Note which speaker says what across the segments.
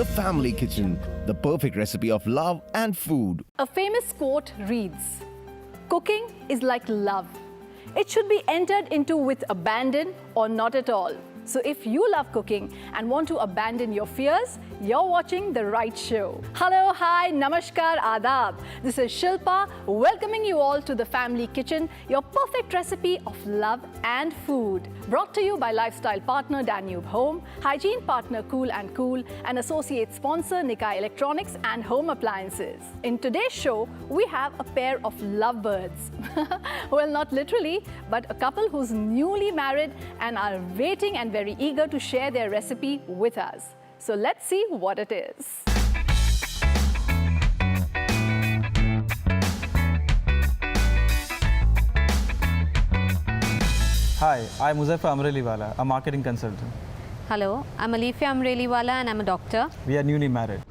Speaker 1: The Family Kitchen, the perfect recipe of love and food.
Speaker 2: A famous quote reads, "Cooking is like love. It should be entered into with abandon or not at all." So if you love cooking and want to abandon your fears, you're watching the right show. Hello, hi, namaskar, adab. This is Shilpa welcoming you all to the Family Kitchen, your perfect recipe of love and food. Brought to you by lifestyle partner Danube Home, hygiene partner Cool and Cool, and associate sponsor Nikai Electronics and Home Appliances. In today's show, we have a pair of lovebirds. Well, not literally, but a couple who's newly married and are waiting and very eager to share their recipe with us. So let's see what it is.
Speaker 3: Hi, I'm Muzaffar Amreliwala, a marketing consultant.
Speaker 4: Hello, I'm Alifia Amreliwala and I'm a doctor.
Speaker 3: We are newly married.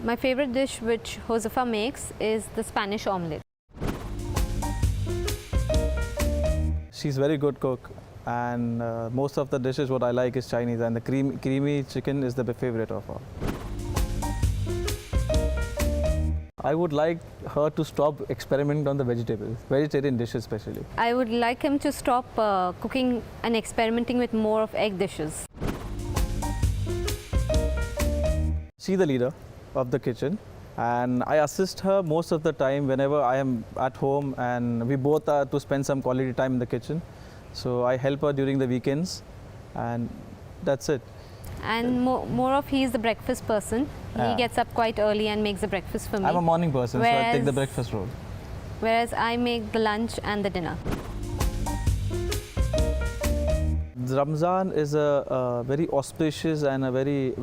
Speaker 4: My favorite dish which Josefa makes is the Spanish omelette.
Speaker 3: She's very good cook, and most of the dishes what I like is Chinese, and the creamy chicken is the favorite of her. I would like her to stop experimenting on the vegetarian dishes especially.
Speaker 4: I would like him to stop cooking and experimenting with more of egg dishes.
Speaker 3: She's the leader of the kitchen, and I assist her most of the time whenever I am at home, and we both are to spend some quality time in the kitchen. So I help her during the weekends, and that's it.
Speaker 4: And more of he's the breakfast person.
Speaker 3: Yeah.
Speaker 4: He gets up quite early and makes the breakfast for me.
Speaker 3: I'm a morning person, so I take the breakfast role.
Speaker 4: Whereas I make the lunch and the dinner.
Speaker 3: Ramzan is a very auspicious and a very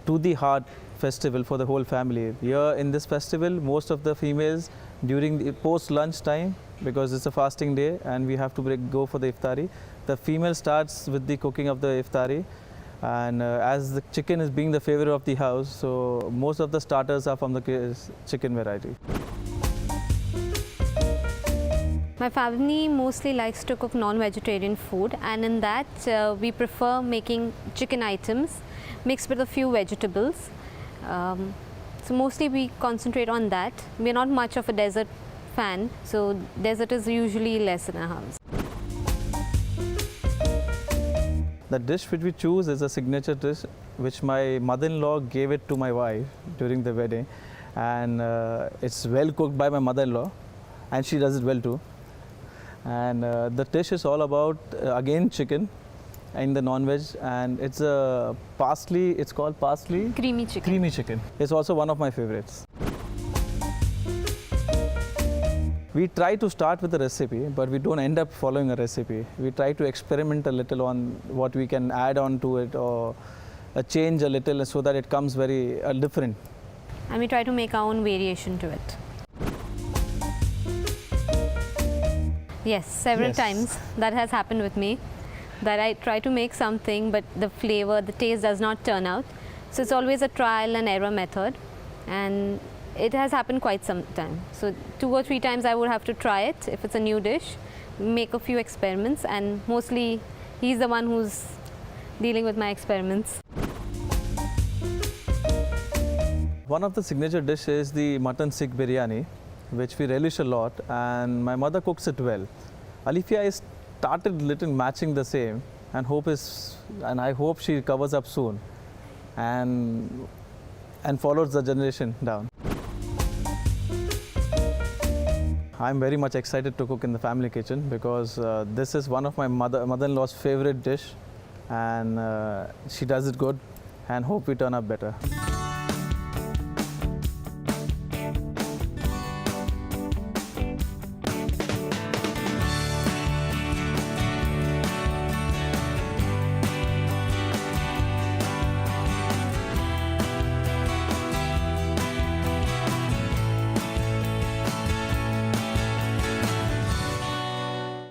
Speaker 3: to the heart festival for the whole family. Here in this festival, most of the females during the post-lunch time, because it's a fasting day and we have to go for the iftari, the female starts with the cooking of the iftari. And as the chicken is being the favorite of the house, so most of the starters are from the chicken variety.
Speaker 4: My family mostly likes to cook non-vegetarian food, and in that we prefer making chicken items mixed with a few vegetables. So mostly we concentrate on that. We're not much of a dessert fan, so dessert is usually less in our house.
Speaker 3: The dish which we choose is a signature dish which my mother-in-law gave it to my wife during the wedding, and it's well cooked by my mother-in-law, and she does it well too. And the dish is all about again chicken in the non-veg, and it's a parsley. It's called parsley
Speaker 4: Creamy chicken.
Speaker 3: Creamy chicken. It's also one of my favorites. We try to start with a recipe, but we don't end up following a recipe. We try to experiment a little on what we can add on to it, or change a little so that it comes very different.
Speaker 4: And we try to make our own variation to it. Yes, several times that has happened with me, that I try to make something but the flavor, the taste does not turn out. So it's always a trial and error method, and it has happened quite some time. So 2 or 3 times I would have to try it if it's a new dish, make a few experiments, and mostly he's the one who's dealing with my experiments.
Speaker 3: One of the signature dishes is the mutton sikh biryani, which we relish a lot, and my mother cooks it well. Alifia has started little matching the same, and I hope she covers up soon and follows the generation down. I'm very much excited to cook in the family kitchen because this is one of my mother-in-law's favorite dish, and she does it good, and hope we turn up better.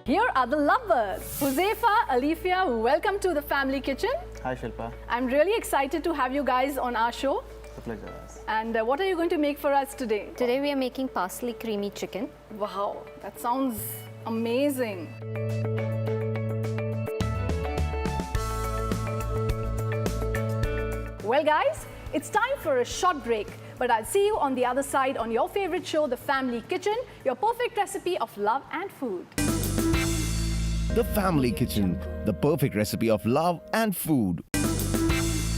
Speaker 2: Here are the lovebirds. Josefa, Alifia, welcome to the Family Kitchen.
Speaker 3: Hi Shilpa.
Speaker 2: I'm really excited to have you guys on our show.
Speaker 3: It's a pleasure.
Speaker 2: And what are you going to make for us today?
Speaker 4: Today we are making parsley creamy chicken.
Speaker 2: Wow, that sounds amazing. Well guys, it's time for a short break, but I'll see you on the other side on your favorite show, The Family Kitchen, your perfect recipe of love and food.
Speaker 1: The Family Kitchen, the perfect recipe of love and food.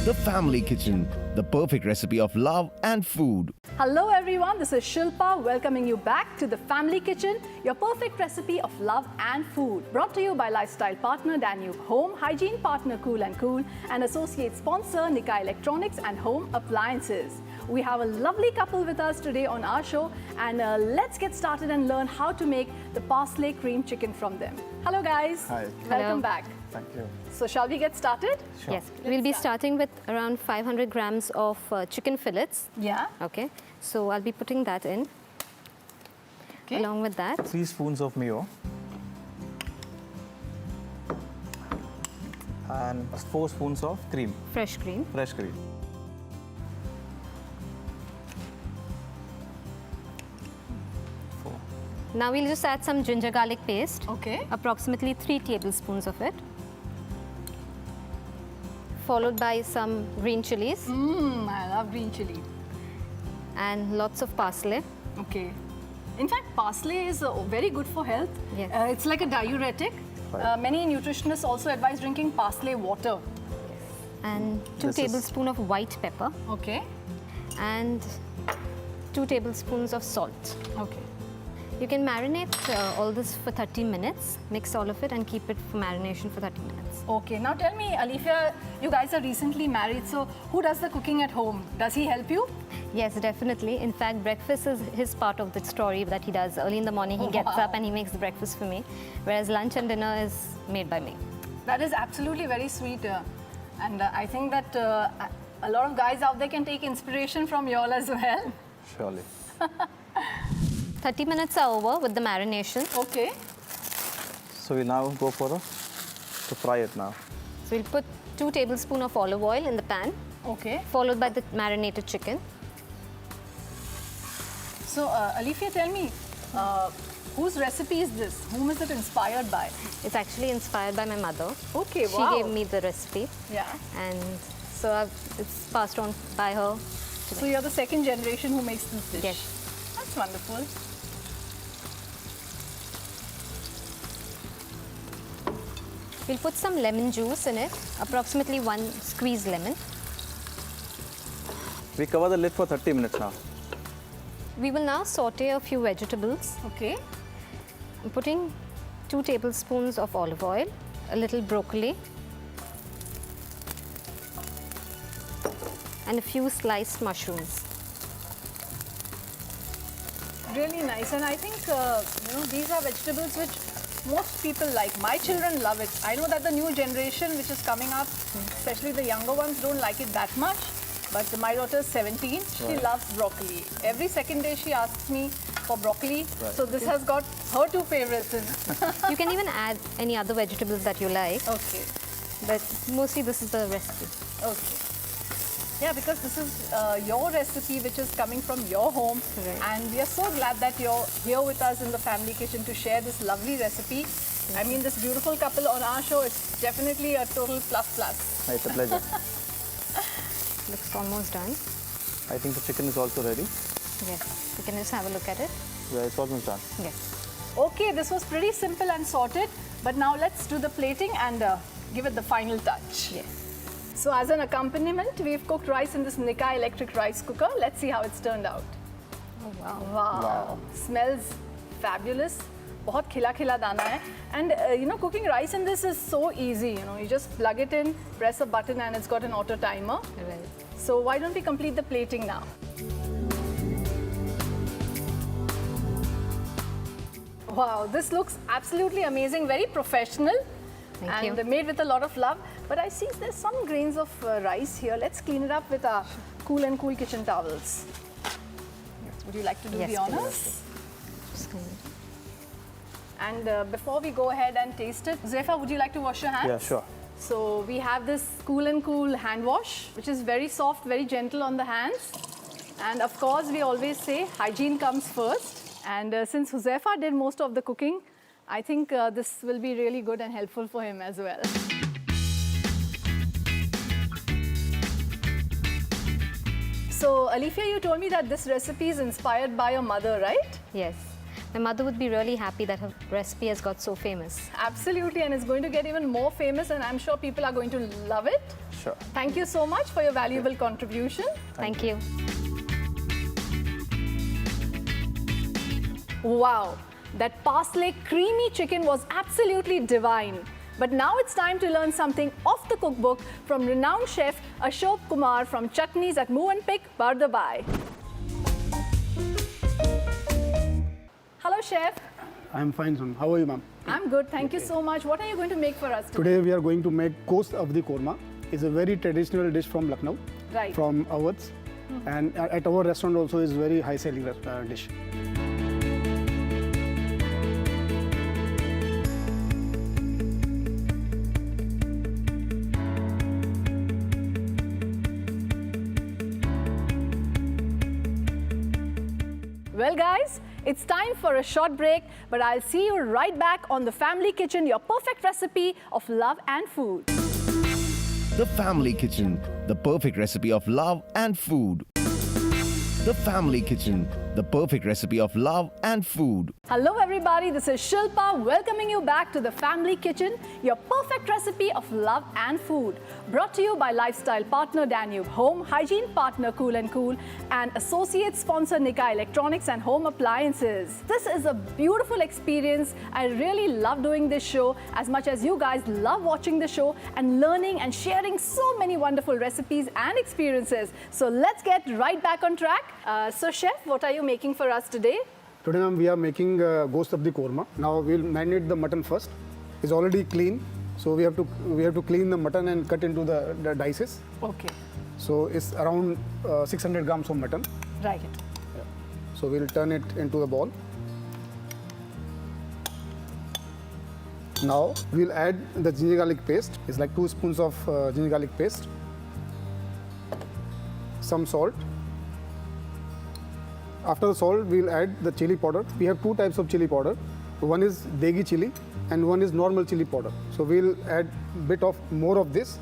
Speaker 1: The Family Kitchen, the perfect recipe of love and food.
Speaker 2: Hello everyone, this is Shilpa welcoming you back to The Family Kitchen, your perfect recipe of love and food. Brought to you by lifestyle partner Danube Home, hygiene partner Cool & Cool, and associate sponsor Nika Electronics and Home Appliances. We have a lovely couple with us today on our show, and let's get started and learn how to make the parsley cream chicken from them. Hello guys.
Speaker 5: Hi.
Speaker 2: Welcome
Speaker 4: Hello.
Speaker 2: back.
Speaker 5: Thank you.
Speaker 2: So shall we get started?
Speaker 5: Sure.
Speaker 4: Yes, we'll be starting with around 500 grams of chicken fillets.
Speaker 2: Yeah.
Speaker 4: Okay, so I'll be putting that in.
Speaker 2: Okay.
Speaker 4: Along with that,
Speaker 3: 3 spoons of mayo and 4 spoons of cream,
Speaker 4: fresh cream.
Speaker 3: fresh cream.
Speaker 4: Now we'll just add some ginger garlic paste.
Speaker 2: Okay.
Speaker 4: Approximately 3 tablespoons of it. Followed by some green chilies
Speaker 2: I love green chili.
Speaker 4: and lots of parsley.
Speaker 2: Okay. In fact, parsley is very good for health.
Speaker 4: Yes.
Speaker 2: It's like a diuretic. Many nutritionists also advise drinking parsley water.
Speaker 4: And 2
Speaker 3: This is-
Speaker 4: tablespoons of white pepper
Speaker 2: Okay.
Speaker 4: and 2 tablespoons of salt.
Speaker 2: Okay.
Speaker 4: You can marinate all this for 30 minutes. Mix all of it and keep it for marination for 30 minutes.
Speaker 2: Okay. Now tell me, Alifia, you guys are recently married, so who does the cooking at home? Does he help you?
Speaker 4: Yes, definitely. In fact, breakfast is his part of the story that he does. Early in the morning, he
Speaker 2: Oh,
Speaker 4: gets
Speaker 2: wow.
Speaker 4: up and he makes the breakfast for me, whereas lunch and dinner is made by me.
Speaker 2: That is absolutely very sweet. And I think that a lot of guys out there can take inspiration from you all as well.
Speaker 3: Surely.
Speaker 4: 30 minutes are over with the marination.
Speaker 2: Okay.
Speaker 3: So we now go for to fry it now.
Speaker 4: So we'll put 2 tablespoons of olive oil in the pan,
Speaker 2: Okay.
Speaker 4: followed by the marinated chicken.
Speaker 2: So, Alifia, tell me, whose recipe is this? Whom is it inspired by?
Speaker 4: It's actually inspired by my mother.
Speaker 2: Okay,
Speaker 4: She
Speaker 2: wow.
Speaker 4: gave me the recipe,
Speaker 2: Yeah.
Speaker 4: and so it's passed on by her.
Speaker 2: So you're the second generation who makes this dish.
Speaker 4: Yes.
Speaker 2: That's wonderful.
Speaker 4: We'll put some lemon juice in it, approximately 1 squeezed lemon.
Speaker 3: We cover the lid for 30 minutes now.
Speaker 4: We will now saute a few vegetables.
Speaker 2: Okay.
Speaker 4: I'm putting 2 tablespoons of olive oil, a little broccoli, and a few sliced mushrooms.
Speaker 2: Really nice. And I think, these are vegetables which most people like. My children love it. I know that the new generation which is coming up, especially the younger ones, don't like it that much. But my daughter is 17. She loves broccoli. Every second day she asks me for broccoli. So this has got her 2 favorites in.
Speaker 4: You can even add any other vegetables that you like,
Speaker 2: Okay.
Speaker 4: but mostly this is the recipe.
Speaker 2: Okay. Yeah, because this is your recipe which is coming from your home.
Speaker 4: Right.
Speaker 2: And we are so glad that you're here with us in the family kitchen to share this lovely recipe. I mean, this beautiful couple on our show, it's definitely a total plus plus.
Speaker 3: It's a pleasure.
Speaker 4: Looks almost done.
Speaker 3: I think the chicken is also ready.
Speaker 4: Yes, you can just have a look at it.
Speaker 3: Yeah, it's almost done.
Speaker 4: Yes.
Speaker 2: Okay, this was pretty simple and sorted. But now let's do the plating and give it the final touch.
Speaker 4: Yes.
Speaker 2: So as an accompaniment, we've cooked rice in this Nika electric rice cooker. Let's see how it's turned out.
Speaker 4: Oh, wow.
Speaker 2: Wow. Smells fabulous. बहुत खिला खिला दाना है. And cooking rice in this is so easy. You just plug it in, press a button, and it's got an auto timer.
Speaker 4: Right.
Speaker 2: So why don't we complete the plating now? Wow, this looks absolutely amazing, very professional.
Speaker 4: Thank
Speaker 2: and
Speaker 4: you.
Speaker 2: made with a lot of love. But I see there's some grains of rice here. Let's clean it up with our Cool & Cool kitchen towels. Would you like to do
Speaker 4: Yes,
Speaker 2: the
Speaker 4: please.
Speaker 2: honors?
Speaker 4: Just kind of-
Speaker 2: And before we go ahead and taste it, Zefa, would you like to wash your hands?
Speaker 3: Yeah, sure.
Speaker 2: So we have this Cool & Cool hand wash, which is very soft, very gentle on the hands. And of course, we always say hygiene comes first. And since Huzefa did most of the cooking, I think this will be really good and helpful for him as well. So, Alifia, you told me that this recipe is inspired by your mother, right?
Speaker 4: Yes. My mother would be really happy that her recipe has got so famous.
Speaker 2: Absolutely, and it's going to get even more famous, and I'm sure people are going to love it.
Speaker 3: Sure.
Speaker 2: Thank you so much for your valuable contribution.
Speaker 4: Thank you.
Speaker 2: Wow, that parsley creamy chicken was absolutely divine. But now it's time to learn something off the cookbook from renowned chef Ashok Kumar from Chutneys at Movenpick, Bardabai. Hello, chef.
Speaker 5: I'm fine, son. How are you, ma'am?
Speaker 2: I'm good. Thank you so much. What are you going to make for us today?
Speaker 5: Today we are going to make Ghost of the Korma. It's a very traditional dish from Lucknow,
Speaker 2: Right.
Speaker 5: from Awadh. And at our restaurant also is very high selling dish.
Speaker 2: Well, guys, it's time for a short break, but I'll see you right back on The Family Kitchen, your perfect recipe of love and food.
Speaker 1: The Family Kitchen, the perfect recipe of love and food. The Family Kitchen, the perfect recipe of love and food.
Speaker 2: Hello, everybody. This is Shilpa welcoming you back to The Family Kitchen, your perfect recipe of love and food. Brought to you by lifestyle partner Danube Home, hygiene partner Cool & Cool, and associate sponsor Nika Electronics and Home Appliances. This is a beautiful experience. I really love doing this show as much as you guys love watching the show and learning and sharing so many wonderful recipes and experiences. So let's get right back on track. So chef, what are you making for us today?
Speaker 5: Today, ma'am, we are making Ghost of the Korma. Now we'll marinate the mutton first. It's already clean, so we have to clean the mutton and cut into the dices.
Speaker 2: Okay,
Speaker 5: So it's around 600 grams of mutton.
Speaker 2: right.
Speaker 5: So we'll turn it into the ball. Now we'll add the ginger garlic paste. It's like 2 spoons of ginger garlic paste. Some salt. After the salt, we'll add the chili powder. We have 2 types of chili powder. One is degi chili and one is normal chili powder. So we'll add bit of more of this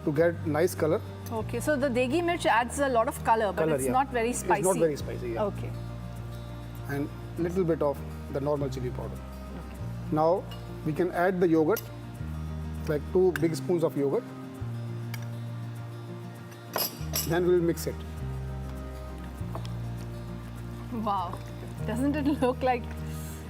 Speaker 5: to get nice color.
Speaker 2: Okay, so the degi mirch adds a lot of color, but it's
Speaker 5: yeah.
Speaker 2: not very spicy.
Speaker 5: It's not very spicy, yeah.
Speaker 2: Okay.
Speaker 5: And little bit of the normal chili powder. Now we can add the yogurt, like 2 big spoons of yogurt. Then we'll mix it.
Speaker 2: Wow, doesn't it look like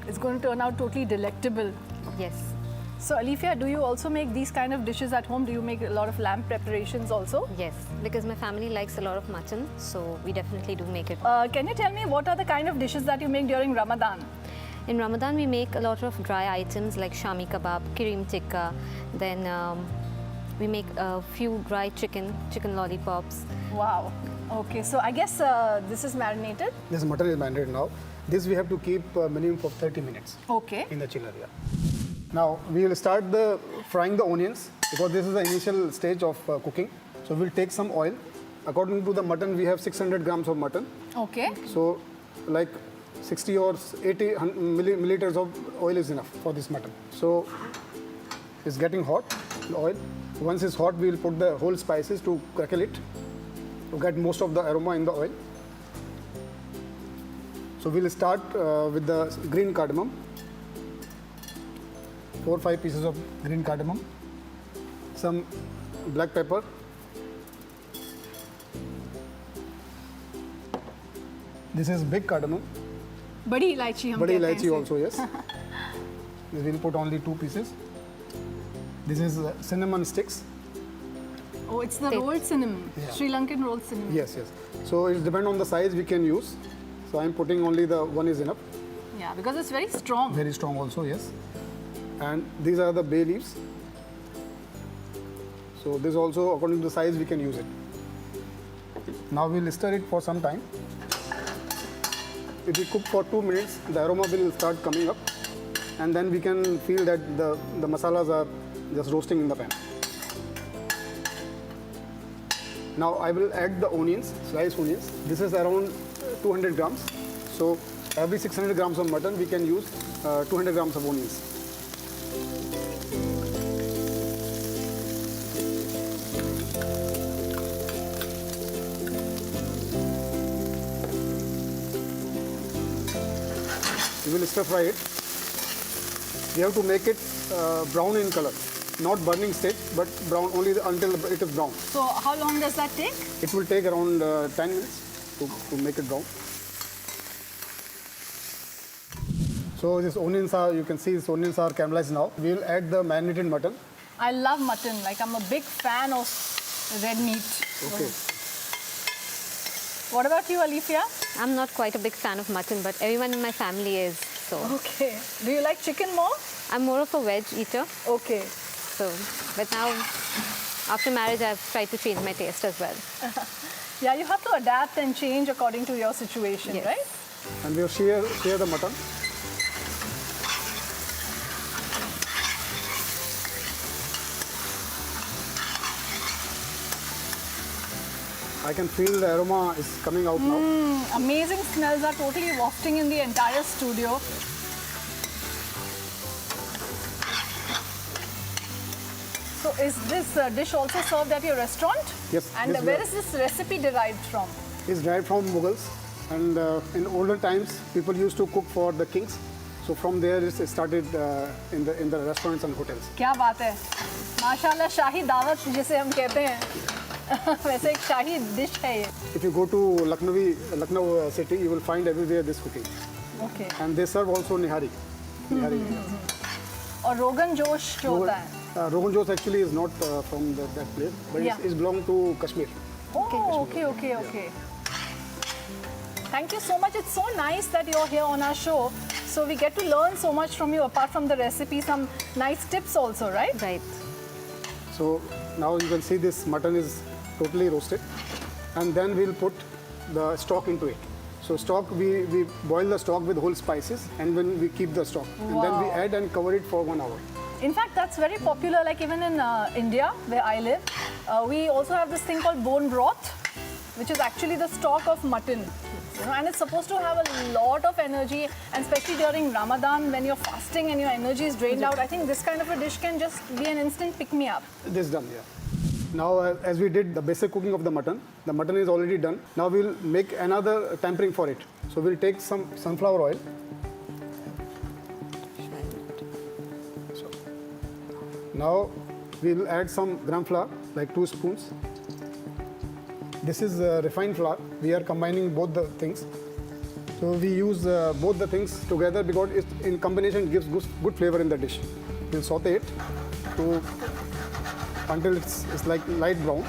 Speaker 2: it's going to turn out totally delectable?
Speaker 4: Yes.
Speaker 2: So Alifia, do you also make these kind of dishes at home? Do you make a lot of lamb preparations also?
Speaker 4: Yes, because my family likes a lot of mutton, so we definitely do make it.
Speaker 2: Can you tell me what are the kind of dishes that you make during Ramadan?
Speaker 4: In Ramadan, we make a lot of dry items like shami kebab, kirim tikka, then we make a few dry chicken lollipops.
Speaker 2: Wow. Okay, so I guess this is marinated.
Speaker 5: This mutton is marinated now. This we have to keep minimum for 30 minutes
Speaker 2: Okay.
Speaker 5: in the chiller. Yeah. Now we will start frying the onions because this is the initial stage of cooking. So we'll take some oil. According to the mutton, we have 600 grams of mutton.
Speaker 2: Okay.
Speaker 5: So like 60 or 80 milliliters of oil is enough for this mutton. So it's getting hot, the oil. Once it's hot, we will put the whole spices to crackle it, to get most of the aroma in the oil. So we'll start with the green cardamom. 4 or 5 pieces of green cardamom. Some black pepper. This is big cardamom.
Speaker 2: Badi ilaichi hum
Speaker 5: Badi
Speaker 2: kehte hain
Speaker 5: ilaichi
Speaker 2: इसे.
Speaker 5: also, yes. We'll put only 2 pieces. This is cinnamon sticks.
Speaker 2: Oh, it's the rolled cinnamon.
Speaker 5: Yeah.
Speaker 2: Sri Lankan rolled cinnamon.
Speaker 5: Yes, yes. So it depends on the size we can use. So I'm putting only the one is enough.
Speaker 2: Yeah, because it's very strong.
Speaker 5: Very strong also, yes. And these are the bay leaves. So this also, according to the size, we can use it. Now we'll stir it for some time. If we cook for 2 minutes, the aroma will start coming up. And then we can feel that the masalas are just roasting in the pan. Now I will add the onions, sliced onions. This is around 200 grams. So every 600 grams of mutton, we can use 200 grams of onions. will stir fry it. We have to make it brown in color. Not burning stage, but brown only until it is brown.
Speaker 2: So how long does that take?
Speaker 5: It will take around 10 minutes to make it brown. So these onions are, you can see these onions are caramelized now. We will add the marinated mutton.
Speaker 2: I love mutton. Like I'm a big fan of red meat.
Speaker 5: Okay.
Speaker 2: What about you, Alifia?
Speaker 4: I'm not quite a big fan of mutton, but everyone in my family is. So
Speaker 2: Okay. Do you like chicken more?
Speaker 4: I'm more of a veg eater.
Speaker 2: Okay.
Speaker 4: So, but now after marriage, I've tried to change my taste as well.
Speaker 2: Yeah, you have to adapt and change according to your situation,
Speaker 4: Yes.
Speaker 2: right?
Speaker 5: And we'll sear the mutton. I can feel the aroma is coming out now.
Speaker 2: Amazing smells are totally wafting in the entire studio. So is this dish also served at your restaurant?
Speaker 5: Yes,
Speaker 2: And
Speaker 5: this
Speaker 2: where
Speaker 5: we
Speaker 2: is this recipe derived from?
Speaker 5: It's derived from Mughals, and in older times, people used to cook for the kings. So from there, it started in the restaurants and hotels.
Speaker 2: क्या बात है? माशाल्लाह शाही दावत जिसे हम कहते हैं. वैसे एक शाही डिश है ये.
Speaker 5: If you go to Lucknow city, you will find everywhere this cooking.
Speaker 2: Okay.
Speaker 5: And they serve also nihari. Nihari.
Speaker 2: और रोगन जोश जो होता है.
Speaker 5: Rogan Josh actually is not from that place, but
Speaker 2: Yeah.
Speaker 5: it's belong to Kashmir.
Speaker 2: Oh, okay. Thank you so much. It's so nice that you're here on our show. So we get to learn so much from you, apart from the recipe, some nice tips also, right?
Speaker 4: Right.
Speaker 5: So now you can see this mutton is totally roasted, and then we'll put the stock into it. So stock, we boil the stock with whole spices, and then we keep the stock, and then we
Speaker 2: Wow.
Speaker 5: add and cover it for 1 hour.
Speaker 2: In fact, that's very popular, like even in India, where I live. We also have this thing called bone broth, which is actually the stock of mutton. You know, and it's supposed to have a lot of energy, and especially during Ramadan when you're fasting and your energy is drained out. I think this kind of a dish can just be an instant pick-me-up.
Speaker 5: This done, yeah. Now, as we did the basic cooking of the mutton is already done. Now we'll make another tempering for it. So we'll take some sunflower oil. So, now we'll add some gram flour, like 2 spoons. This is refined flour. We are combining both the things. So we use both the things together because in combination gives good flavor in the dish. We'll saute it until it's like light brown.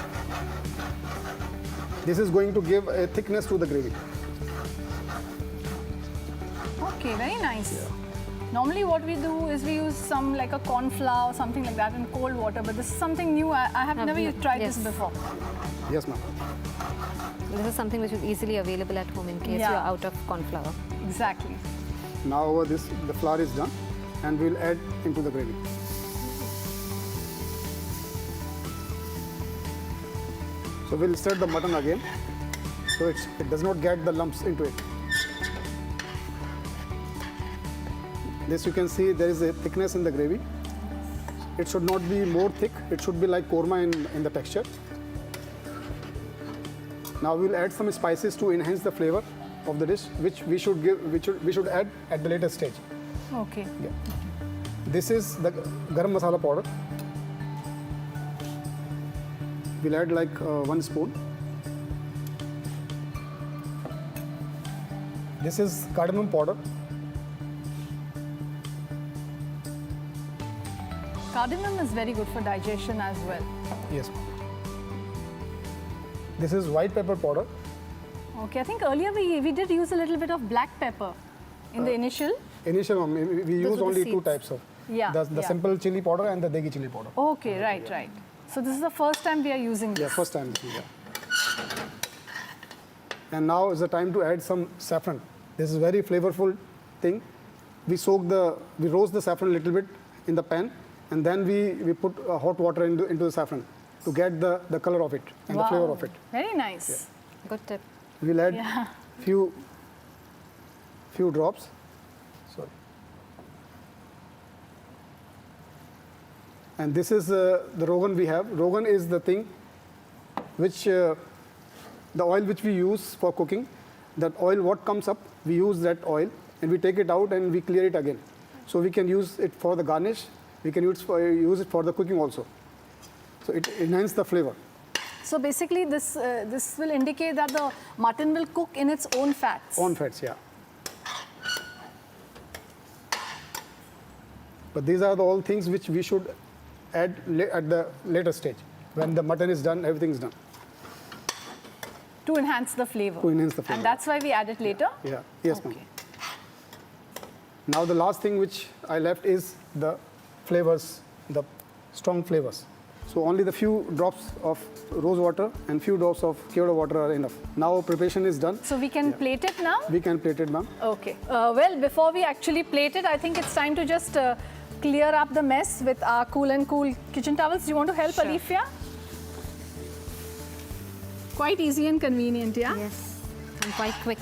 Speaker 5: This is going to give a thickness to the gravy.
Speaker 2: Okay, very nice. Normally what we do is we use some like a corn flour or something like that in cold water, but this is something new. I have never tried this
Speaker 4: Yes.
Speaker 2: before.
Speaker 5: Yes, ma'am.
Speaker 4: This is something which is easily available at home in case
Speaker 2: Yeah.
Speaker 4: you're out of corn flour.
Speaker 2: Exactly.
Speaker 5: Now the flour is done, and we'll add into the gravy. So we'll stir the mutton again, so it does not get the lumps into it. This you can see there is a thickness in the gravy. It should not be more thick. It should be like korma in the texture. Now we'll add some spices to enhance the flavor of the dish, which we should add at the later stage.
Speaker 2: Okay.
Speaker 5: This is the garam masala powder. We'll add like 1 spoon. This is cardamom powder.
Speaker 2: Cardamom is very good for digestion as well.
Speaker 5: Yes. This is white pepper powder.
Speaker 2: Okay, I think earlier we did use a little bit of black pepper in the initial.
Speaker 5: Initial, we use
Speaker 4: were the
Speaker 5: only 2
Speaker 4: seeds.
Speaker 5: types of.
Speaker 2: Yeah,
Speaker 5: The
Speaker 2: yeah.
Speaker 5: simple chili powder and the degi chili powder.
Speaker 2: Okay, right. So this is the first time we are using this.
Speaker 5: Yeah, first time. Yeah. And now is the time to add some saffron. This is very flavorful thing. We roast the saffron a little bit in the pan, and then we put hot water into the saffron to get the color of it and the flavor of it.
Speaker 2: Very nice.
Speaker 4: Good tip.
Speaker 5: We'll add
Speaker 2: Yeah.
Speaker 5: few drops. Sorry. And this is the rogan we have. Rogan is the thing which the oil which we use for cooking. That oil, what comes up, we use that oil and we take it out and we clear it again. So we can use it for the garnish. We can use it for the cooking also. So it enhances the flavor.
Speaker 2: So basically, this will indicate that the mutton will cook in its own fats.
Speaker 5: Own fats, yeah. But these are the all things which we should add at the later stage. When the mutton is done, everything is done.
Speaker 2: To enhance the flavor.
Speaker 5: To enhance the flavor.
Speaker 2: And that's why we add it later?
Speaker 5: Yeah. Yes, ma'am.
Speaker 2: Okay.
Speaker 5: Now the last thing which I left is the flavors, the strong flavors. So only the few drops of rose water and few drops of curd water are enough. Now preparation is done.
Speaker 2: So we can plate it now?
Speaker 5: We can plate it, ma'am.
Speaker 2: Okay. Well, before we actually plate it, I think it's time to just clear up the mess with our Cool and Cool kitchen towels. Do you want to help,
Speaker 4: Sure.
Speaker 2: Alifia? Quite easy and convenient, yeah?
Speaker 4: Yes, I'm quite quick.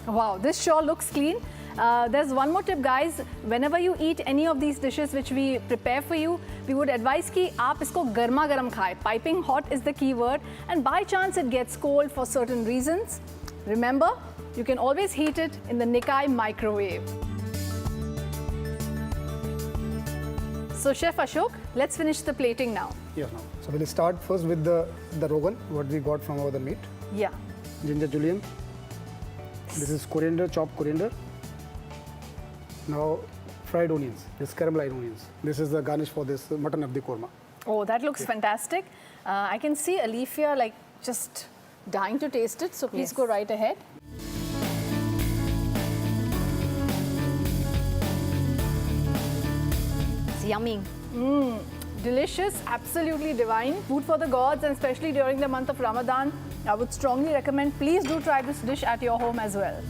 Speaker 2: Wow, this sure looks clean. There's one more tip, guys. Whenever you eat any of these dishes which we prepare for you, we would advise कि आप इसको गर्मा गर्म खाएं. Piping hot is the key word. And by chance it gets cold for certain reasons, remember, you can always heat it in the Nikkei microwave. So Chef Ashok, let's finish the plating now.
Speaker 5: Yes, ma'am. So we'll start first with the rogan, what we got from the meat.
Speaker 2: Yeah.
Speaker 5: Ginger julienne. This is coriander, chopped coriander. Now fried onions, this caramelized onions. This is the garnish for this mutton abdi korma.
Speaker 2: Oh, that looks fantastic. I can see Alifia like just dying to taste it. So please
Speaker 4: Yes.
Speaker 2: go right ahead.
Speaker 4: It's yummy.
Speaker 2: Delicious, absolutely divine. Food for the gods, and especially during the month of Ramadan, I would strongly recommend, please do try this dish at your home as well.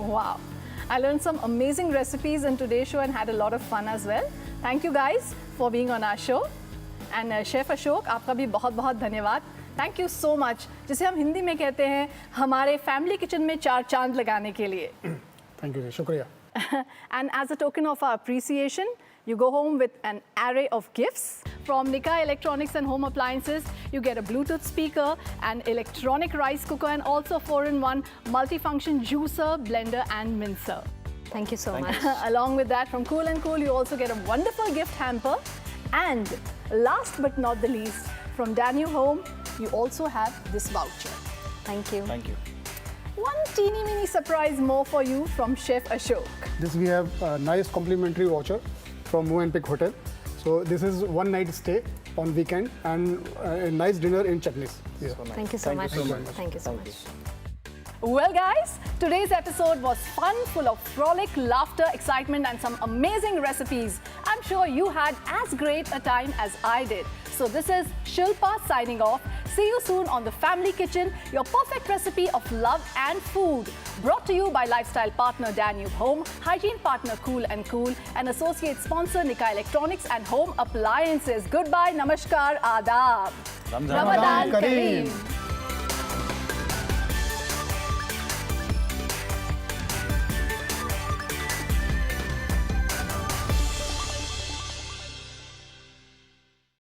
Speaker 2: Wow. I learned some amazing recipes in today's show and had a lot of fun as well. Thank you guys for being on our show. And Chef Ashok, आपका भी बहुत बहुत धन्यवाद. Thank you so much. जिसे हम हिंदी में कहते हैं, हमारे फैमिली किचन में 4 चांद लगाने के लिए.
Speaker 5: Thank you, shukriya.
Speaker 2: And as a token of our appreciation, you go home with an array of gifts. From Nikkei Electronics and Home Appliances, you get a Bluetooth speaker, an electronic rice cooker, and also 4-in-1 multifunction juicer, blender, and mincer.
Speaker 4: Thank you so much.
Speaker 2: Along with that, from Cool and Cool, you also get a wonderful gift hamper. And last but not the least, from Danube Home, you also have this voucher.
Speaker 4: Thank you.
Speaker 3: Thank you.
Speaker 2: One teeny mini surprise more for you from Chef Ashok.
Speaker 5: This we have a nice complimentary voucher from Movenpick Hotel. So this is one night stay on weekend and a nice dinner in Chutneys. Yeah.
Speaker 4: Thank you so much.
Speaker 5: so much.
Speaker 4: Thank you so much.
Speaker 2: Well, guys, today's episode was fun, full of frolic, laughter, excitement, and some amazing recipes. I'm sure you had as great a time as I did. So this is Shilpa signing off. See you soon on The Family Kitchen, your perfect recipe of love and food. Brought to you by lifestyle partner Danube Home, hygiene partner Cool and Cool, and associate sponsor Nikkei Electronics and Home Appliances. Goodbye, namaskar, adab.
Speaker 3: Ramadan
Speaker 2: Ramadan
Speaker 5: Kareem.
Speaker 2: Kareem.